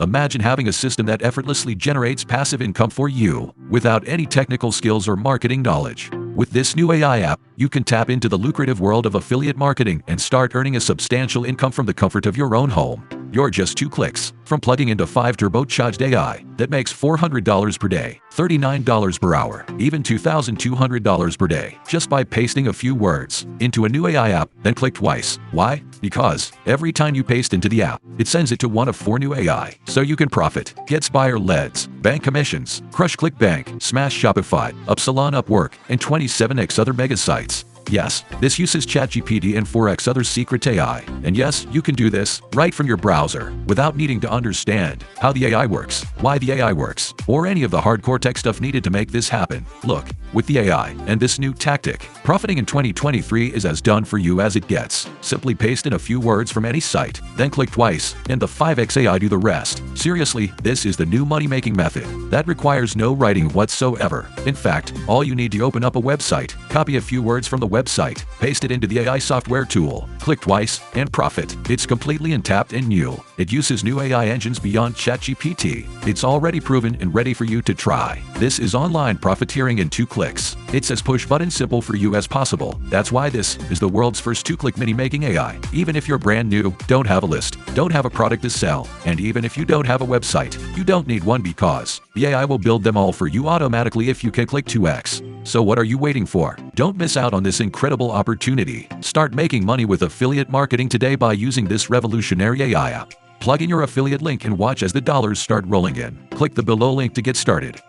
Imagine having a system that effortlessly generates passive income for you without any technical skills or marketing knowledge. With this new AI app, you can tap into the lucrative world of affiliate marketing and start earning a substantial income from the comfort of your own home. You're just 2 clicks from plugging into 5 turbocharged AI that makes $400 per day, $39 per hour, even $2,200 per day, just by pasting a few words into a new AI app, then click twice. Why? Because every time you paste into the app, it sends it to one of 4 new AI, so you can profit, get buyer leads, bank commissions, crush ClickBank, smash Shopify, Upsell on UpWork, and 27x other mega sites. Yes, this uses ChatGPT and 4x other secret AI. And yes, you can do this right from your browser without needing to understand how the AI works, why the AI works, or any of the hardcore tech stuff needed to make this happen. Look, with the AI and this new tactic, profiting in 2023 is as done for you as it gets. Simply paste in a few words from any site, then click twice, and the 5x AI do the rest. Seriously, this is the new money-making method that requires no writing whatsoever. In fact, all you need to open up a website, copy a few words from the website, paste it into the AI software tool, click twice, and profit. It's completely untapped and new. It uses new AI engines beyond ChatGPT. It's already proven and ready for you to try. This is online profiteering in 2 clicks. It's as push-button simple for you as possible. That's why this is the world's first 2-click mini-making AI. Even if you're brand new, don't have a list, don't have a product to sell, and even if you don't have a website, you don't need one because the AI will build them all for you automatically if you can click 2x. So what are you waiting for? Don't miss out on this incredible opportunity. Start making money with affiliate marketing today by using this revolutionary AI app. Plug in your affiliate link and watch as the dollars start rolling in. Click the below link to get started.